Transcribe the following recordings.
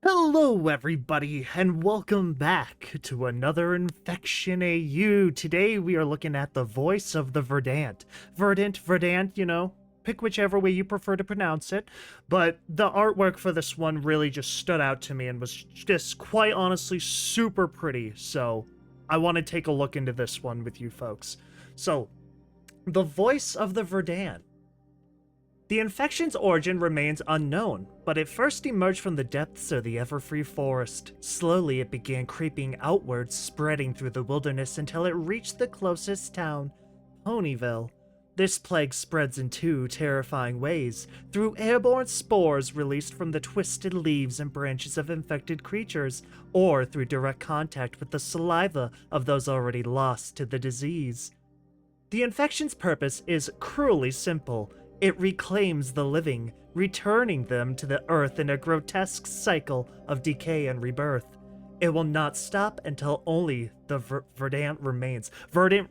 Hello, everybody, and welcome back to another Infection AU. Today, we are looking at the voice of the Verdant. Verdant, pick whichever way you prefer to pronounce it. But the artwork for this one really just stood out to me and was just quite honestly super pretty. So, I want to take a look into this one with you folks. So, the voice of the Verdant. The infection's origin remains unknown, but it first emerged from the depths of the Everfree forest. Slowly it began creeping outwards, spreading through the wilderness until it reached the closest town, Ponyville. This plague spreads in two terrifying ways, through airborne spores released from the twisted leaves and branches of infected creatures, or through direct contact with the saliva of those already lost to the disease. The infection's purpose is cruelly simple. It reclaims the living, returning them to the earth in a grotesque cycle of decay and rebirth. It will not stop until only the Verdant remains. Verdant,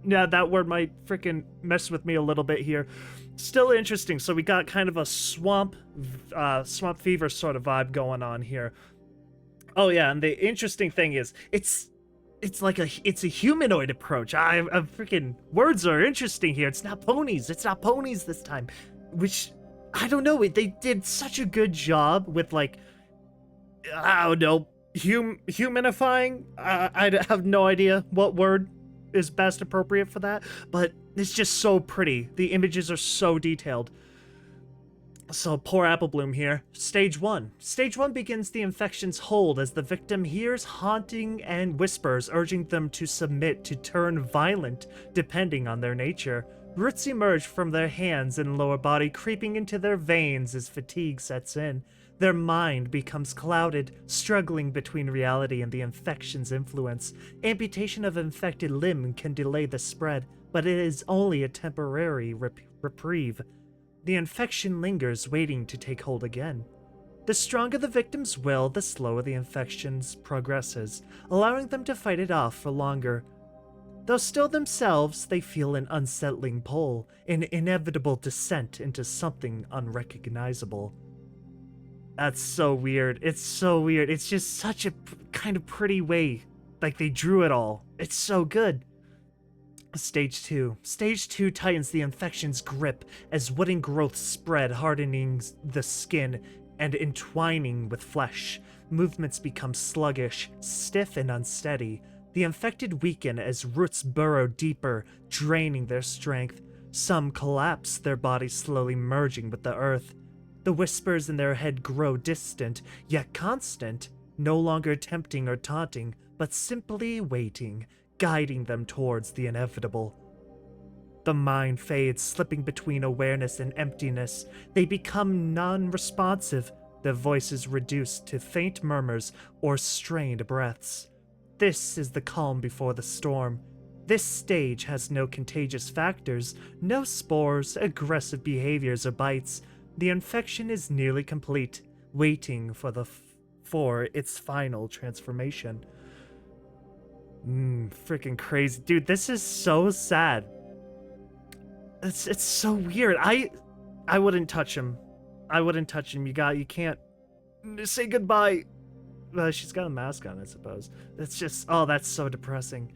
yeah, that word might freaking mess with me a little bit here. Still interesting. So we got kind of a swamp fever sort of vibe going on here. Oh yeah, and the interesting thing is, it's a humanoid approach. I freaking words are interesting here. It's not ponies. It's not ponies this time, which I don't know. They did such a good job with I don't know, humanifying. I have no idea what word is best appropriate for that, but it's just so pretty. The images are so detailed. So, poor Apple Bloom here. Stage 1. Stage 1 begins the infection's hold as the victim hears haunting and whispers urging them to submit to turn violent, depending on their nature. Roots emerge from their hands and lower body, creeping into their veins as fatigue sets in. Their mind becomes clouded, struggling between reality and the infection's influence. Amputation of infected limb can delay the spread, but it is only a temporary reprieve. The infection lingers, waiting to take hold again. The stronger the victim's will, the slower the infection progresses, allowing them to fight it off for longer. Though still themselves, they feel an unsettling pull, an inevitable descent into something unrecognizable. That's so weird. It's so weird. It's just such a kind of pretty way. Like they drew it all. It's so good. Stage 2. Stage 2 tightens the infection's grip as wooden growths spread, hardening the skin and entwining with flesh. Movements become sluggish, stiff, and unsteady. The infected weaken as roots burrow deeper, draining their strength. Some collapse, their bodies slowly merging with the earth. The whispers in their head grow distant, yet constant, no longer tempting or taunting, but simply waiting, guiding them towards the inevitable. The mind fades, slipping between awareness and emptiness. They become non-responsive, their voices reduced to faint murmurs or strained breaths. This is the calm before the storm. This stage has no contagious factors, no spores, aggressive behaviors, or bites. The infection is nearly complete, waiting for its final transformation. Freaking crazy. Dude, this is so sad. It's so weird. I wouldn't touch him. I wouldn't touch him. You can't say goodbye. She's got a mask on, I suppose. It's just, oh, that's so depressing.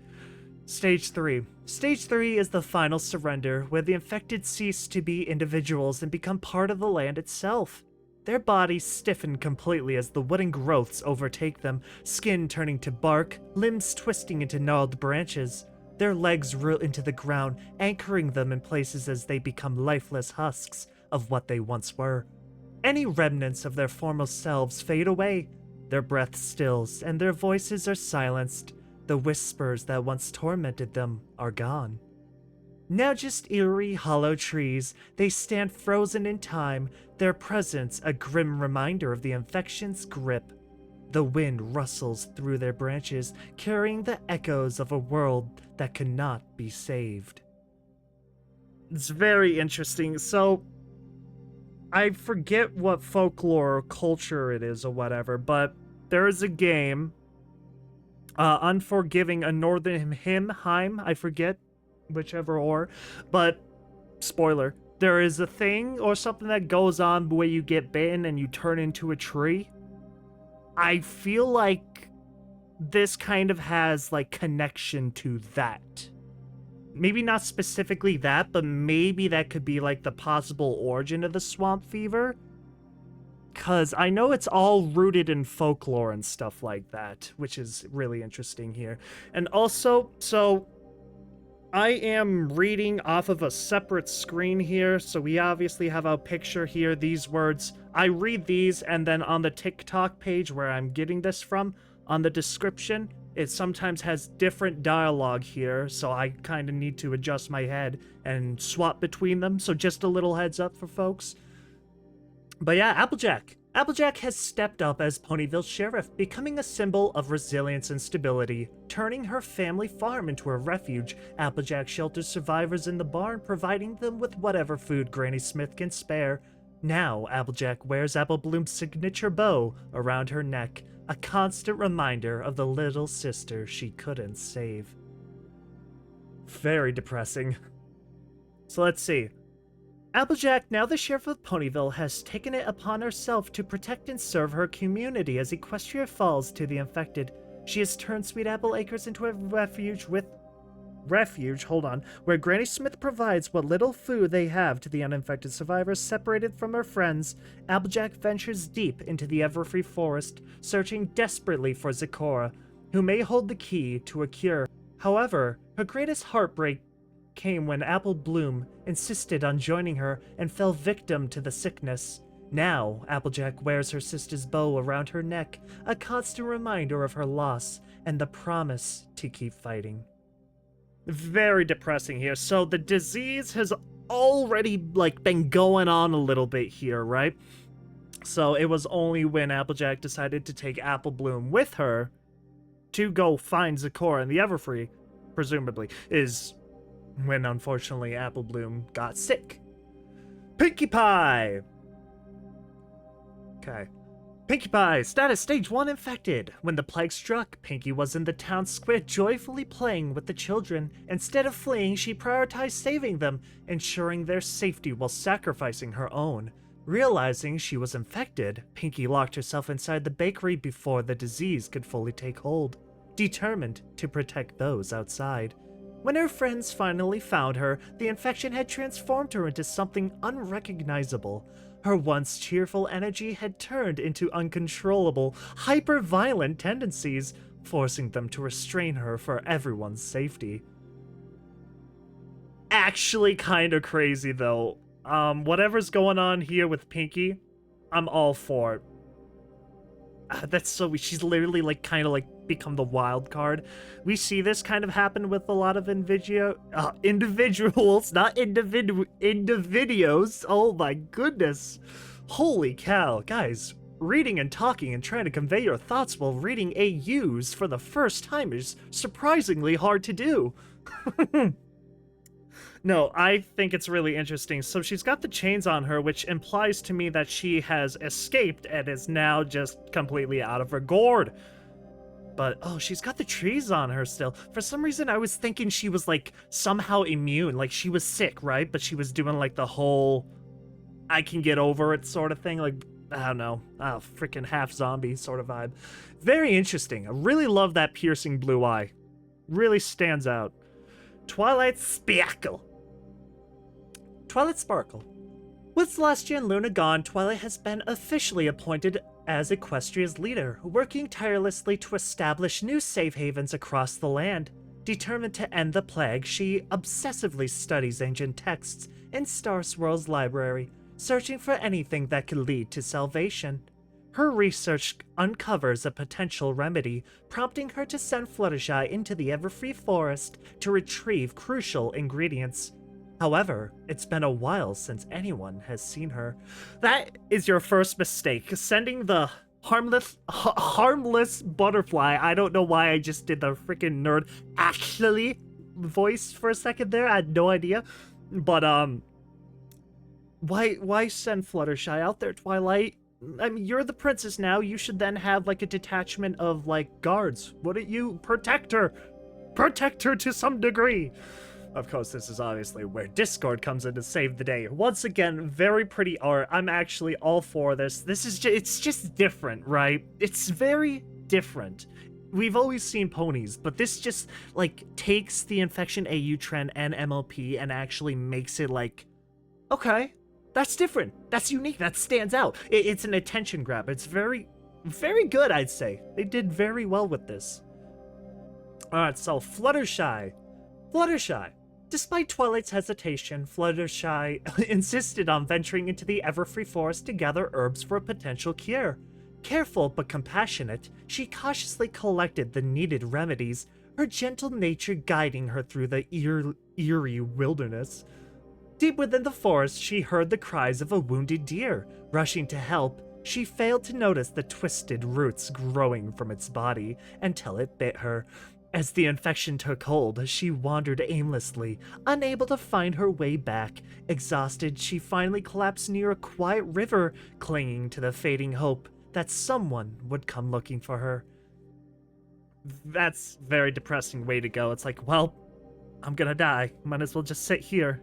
Stage 3. Stage 3 is the final surrender, where the infected cease to be individuals and become part of the land itself. Their bodies stiffen completely as the wooden growths overtake them, skin turning to bark, limbs twisting into gnarled branches. Their legs root into the ground, anchoring them in places as they become lifeless husks of what they once were. Any remnants of their former selves fade away. Their breath stills, and their voices are silenced. The whispers that once tormented them are gone. Now just eerie, hollow trees, they stand frozen in time, their presence a grim reminder of the infection's grip. The wind rustles through their branches, carrying the echoes of a world that cannot be saved. It's very interesting. So, I forget what folklore or culture it is or whatever, but there is a game, Unforgiving, a Northern Hymn, I forget whichever or, but spoiler, there is a thing or something that goes on where you get bitten and you turn into a tree. I feel like this kind of has like connection to that. Maybe not specifically that, but maybe that could be like the possible origin of the swamp fever. Because I know it's all rooted in folklore and stuff like that, which is really interesting here. And also, so I am reading off of a separate screen here, so we obviously have a picture here, these words. I read these, and then on the TikTok page where I'm getting this from, on the description, it sometimes has different dialogue here, so I kind of need to adjust my head and swap between them, so just a little heads up for folks. But yeah, Applejack. Applejack has stepped up as Ponyville Sheriff, becoming a symbol of resilience and stability. Turning her family farm into a refuge, Applejack shelters survivors in the barn, providing them with whatever food Granny Smith can spare. Now, Applejack wears Apple Bloom's signature bow around her neck, a constant reminder of the little sister she couldn't save. Very depressing. So let's see. Applejack, now the Sheriff of Ponyville, has taken it upon herself to protect and serve her community as Equestria falls to the infected. She has turned Sweet Apple Acres into a refuge, where Granny Smith provides what little food they have to the uninfected survivors separated from her friends. Applejack ventures deep into the Everfree Forest, searching desperately for Zecora, who may hold the key to a cure. However, her greatest heartbreak came when Apple Bloom insisted on joining her and fell victim to the sickness. Now, Applejack wears her sister's bow around her neck, a constant reminder of her loss and the promise to keep fighting. Very depressing here. So the disease has already been going on a little bit here, right? So it was only when Applejack decided to take Apple Bloom with her to go find Zecora in the Everfree, presumably, is when, unfortunately, Apple Bloom got sick. Pinkie Pie! Okay. Pinkie Pie, status stage 1 infected. When the plague struck, Pinkie was in the town square joyfully playing with the children. Instead of fleeing, she prioritized saving them, ensuring their safety while sacrificing her own. Realizing she was infected, Pinkie locked herself inside the bakery before the disease could fully take hold, determined to protect those outside. When her friends finally found her, the infection had transformed her into something unrecognizable. Her once cheerful energy had turned into uncontrollable, hyper-violent tendencies, forcing them to restrain her for everyone's safety. Actually kinda crazy though. Whatever's going on here with Pinkie, I'm all for it. That's so weird. She's literally kind of become the wild card. We see this kind of happen with a lot of individuals, not individuos. Oh my goodness. Holy cow. Guys, reading and talking and trying to convey your thoughts while reading AUs for the first time is surprisingly hard to do. No, I think it's really interesting. So she's got the chains on her, which implies to me that she has escaped and is now just completely out of her gourd. But, oh, she's got the trees on her still. For some reason, I was thinking she was, somehow immune. Like, she was sick, right? But she was doing, the whole I can get over it sort of thing. I don't know. Freaking half zombie sort of vibe. Very interesting. I really love that piercing blue eye. Really stands out. Twilight Sparkle. Twilight Sparkle. With Celestia and Luna gone, Twilight has been officially appointed as Equestria's leader, working tirelessly to establish new safe havens across the land. Determined to end the plague, she obsessively studies ancient texts in Star Swirl's library, searching for anything that could lead to salvation. Her research uncovers a potential remedy, prompting her to send Fluttershy into the Everfree Forest to retrieve crucial ingredients. However, it's been a while since anyone has seen her. That is your first mistake, sending the harmless butterfly. I don't know why I just did the freaking nerd actually voice for a second there. I had no idea. But, why send Fluttershy out there, Twilight? I mean, you're the princess now. You should then have, a detachment of, guards. Wouldn't you? Protect her! Protect her to some degree! Of course, this is obviously where Discord comes in to save the day. Once again, very pretty art. I'm actually all for this. It's just different, right? It's very different. We've always seen ponies, but this just, like, takes the Infection AU trend and MLP and actually makes it like, okay, that's different. That's unique. That stands out. It's an attention grab. It's very, very good, I'd say. They did very well with this. Alright, so Fluttershy. Fluttershy. Despite Twilight's hesitation, Fluttershy insisted on venturing into the Everfree Forest to gather herbs for a potential cure. Careful but compassionate, she cautiously collected the needed remedies, her gentle nature guiding her through the eerie wilderness. Deep within the forest, she heard the cries of a wounded deer. Rushing to help, she failed to notice the twisted roots growing from its body until it bit her. As the infection took hold, she wandered aimlessly, unable to find her way back. Exhausted, she finally collapsed near a quiet river, clinging to the fading hope that someone would come looking for her. That's a very depressing way to go. It's like, well, I'm gonna die. Might as well just sit here.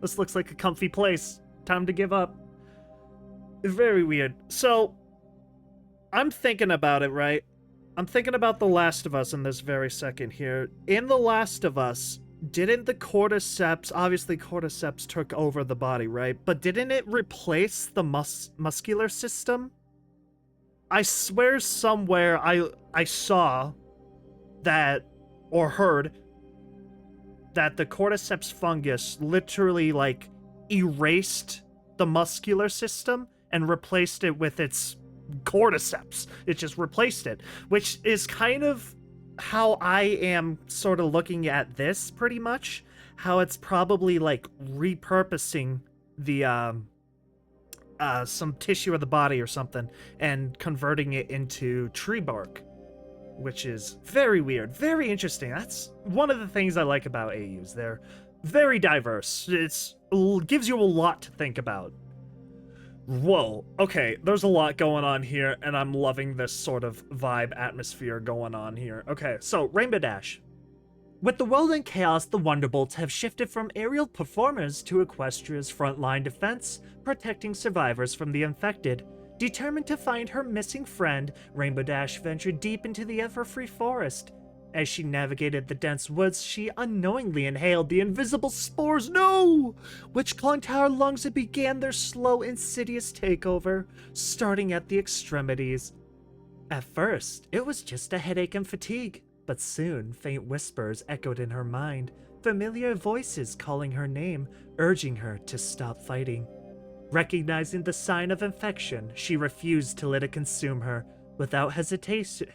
This looks like a comfy place. Time to give up. Very weird. So, I'm thinking about it, right? I'm thinking about The Last of Us in this very second here. In The Last of Us, didn't the cordyceps, obviously cordyceps took over the body, right? But didn't it replace the muscular system? I swear somewhere I saw that, or heard, that the cordyceps fungus literally, like, erased the muscular system and replaced it with its cordyceps. It just replaced it, which is kind of how I am sort of looking at this, pretty much. How it's probably, like, repurposing the, some tissue of the body or something and converting it into tree bark, which is very weird, very interesting. That's one of the things I like about AUs. They're very diverse. It gives you a lot to think about. Whoa, okay, there's a lot going on here, and I'm loving this sort of vibe atmosphere going on here. Okay, so Rainbow Dash. With the world in chaos, the Wonderbolts have shifted from aerial performers to Equestria's frontline defense, protecting survivors from the infected. Determined to find her missing friend, Rainbow Dash ventured deep into the Everfree Forest. As she navigated the dense woods, she unknowingly inhaled the invisible spores, which clung to her lungs and began their slow, insidious takeover, starting at the extremities. At first, it was just a headache and fatigue. But soon, faint whispers echoed in her mind, familiar voices calling her name, urging her to stop fighting. Recognizing the sign of infection, she refused to let it consume her. Without hesitation,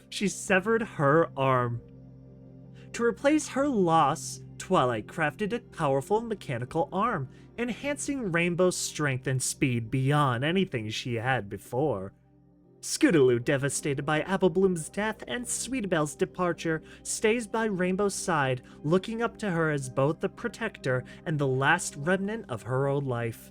she severed her arm. To replace her loss, Twilight crafted a powerful mechanical arm, enhancing Rainbow's strength and speed beyond anything she had before. Scootaloo, devastated by Applebloom's death and Sweetbelle's departure, stays by Rainbow's side, looking up to her as both the protector and the last remnant of her old life.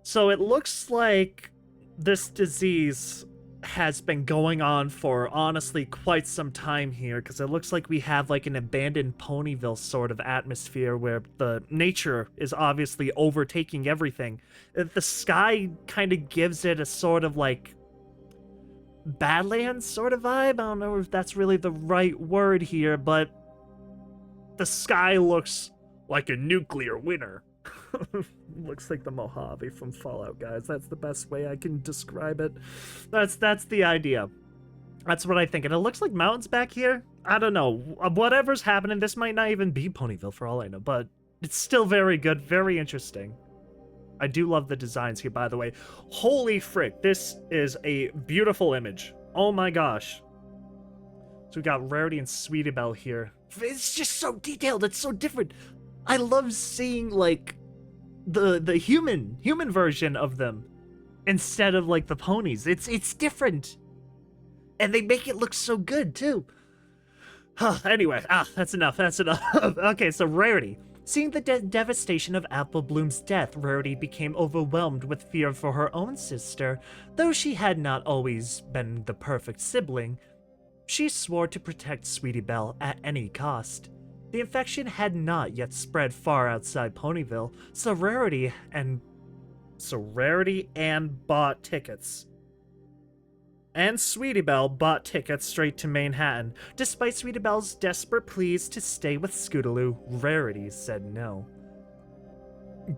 So it looks like this disease has been going on for honestly quite some time here, because it looks like we have like an abandoned Ponyville sort of atmosphere where the nature is obviously overtaking everything. The sky kind of gives it a sort of like Badlands sort of vibe. I don't know if that's really the right word here, but the sky looks like a nuclear winter. Looks like the Mojave from Fallout, guys. That's the best way I can describe it. That's the idea. That's what I think. And it looks like mountains back here. I don't know. Whatever's happening, this might not even be Ponyville for all I know, but it's still very good, very interesting. I do love the designs here, by the way. Holy frick, this is a beautiful image. Oh my gosh. So we got Rarity and Sweetbelle here. It's just so detailed, it's so different. I love seeing, like, the human version of them instead of, like, the ponies. It's different. And they make it look so good, too. Anyway, that's enough. Okay, so Rarity. Seeing the devastation of Applebloom's death, Rarity became overwhelmed with fear for her own sister. Though she had not always been the perfect sibling, She swore to protect Sweetie Belle at any cost. The infection had not yet spread far outside Ponyville, so Rarity and bought tickets. And Sweetie Belle bought tickets straight to Manhattan. Despite Sweetie Belle's desperate pleas to stay with Scootaloo, Rarity said no.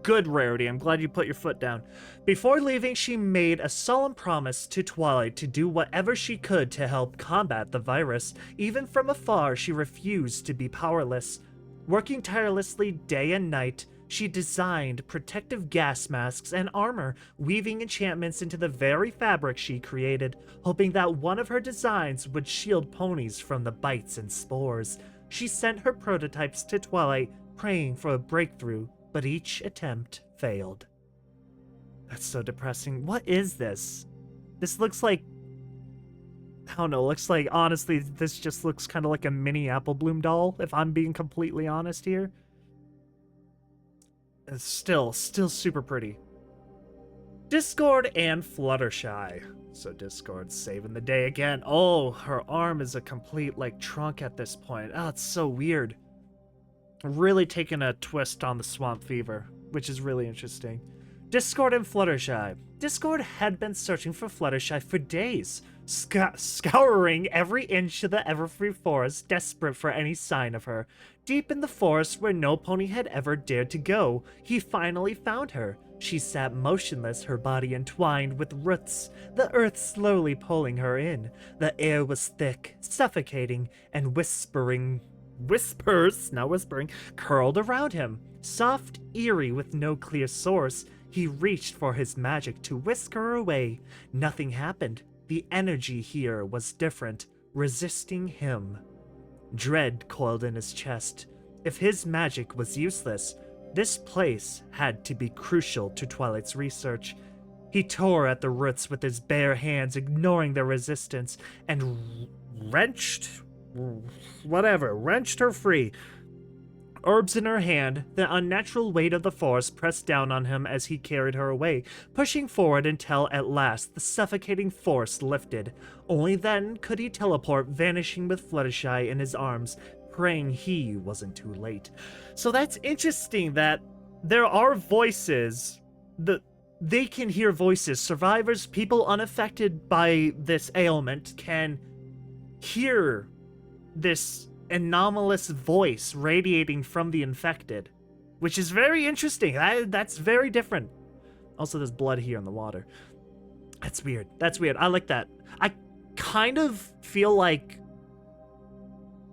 Good, Rarity, I'm glad you put your foot down. Before leaving, she made a solemn promise to Twilight to do whatever she could to help combat the virus. Even from afar, she refused to be powerless. Working tirelessly day and night, she designed protective gas masks and armor, weaving enchantments into the very fabric she created, hoping that one of her designs would shield ponies from the bites and spores. She sent her prototypes to Twilight, praying for a breakthrough, but each attempt failed. That's so depressing. What is this? This looks like... I don't know, looks like, honestly, this just looks kind of like a mini Apple Bloom doll, if I'm being completely honest here. It's still super pretty. Discord and Fluttershy. So Discord's saving the day again. Oh, her arm is a complete, like, trunk at this point. Oh, it's so weird. Really taking a twist on the Swamp Fever, which is really interesting. Discord and Fluttershy. Discord had been searching for Fluttershy for days, scouring every inch of the Everfree Forest, desperate for any sign of her. Deep in the forest where no pony had ever dared to go, he finally found her. She sat motionless, her body entwined with roots, the earth slowly pulling her in. The air was thick, suffocating, and whispers, not whispering, curled around him. Soft, eerie, with no clear source, he reached for his magic to whisk her away. Nothing happened. The energy here was different, resisting him. Dread coiled in his chest. If his magic was useless, this place had to be crucial to Twilight's research. He tore at the roots with his bare hands, ignoring their resistance, and wrenched her free. Herbs in her hand, the unnatural weight of the force pressed down on him as he carried her away, pushing forward until at last the suffocating force lifted. Only then could he teleport, vanishing with Fluttershy in his arms, praying he wasn't too late. So that's interesting that there are voices, they can hear voices. Survivors, people unaffected by this ailment, can hear this anomalous voice radiating from the infected, which is very interesting. That's very different. Also, there's blood here in the water. That's weird. I like that. I kind of feel like,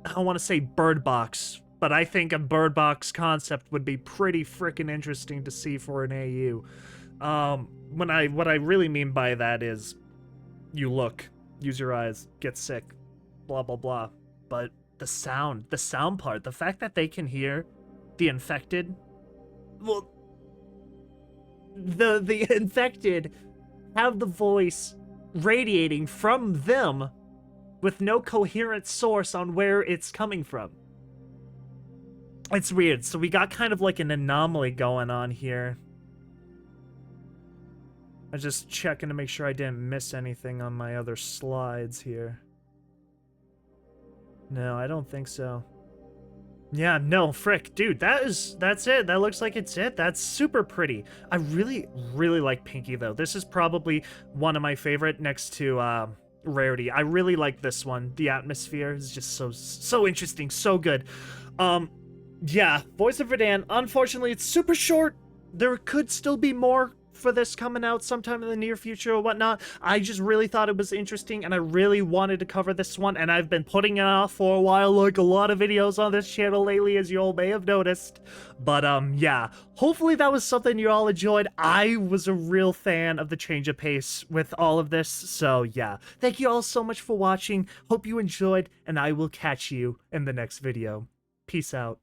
I don't want to say Bird Box, but I think a Bird Box concept would be pretty freaking interesting to see for an AU. What I really mean by that is, you look, use your eyes, get sick, blah blah blah, but the sound part, the fact that they can hear the infected, well, the infected have the voice radiating from them with no coherent source on where it's coming from. It's weird. So we got kind of like an anomaly going on here. I'm just checking to make sure I didn't miss anything on my other slides here. No, I don't think so. Yeah, no, frick. Dude, that's it. That looks like it's it. That's super pretty. I really like Pinkie, though. This is probably one of my favorite next to Rarity. I really like this one. The atmosphere is just so interesting, so good. Yeah, Voice of Verdant. Unfortunately, it's super short. There could still be more for this coming out sometime in the near future or whatnot. I just really thought it was interesting, and I really wanted to cover this one, and I've been putting it off for a while, like a lot of videos on this channel lately, as you all may have noticed. But yeah, hopefully that was something you all enjoyed. I was a real fan of the change of pace with all of this, so yeah. Thank you all so much for watching. Hope you enjoyed, and I will catch you in the next video. Peace out.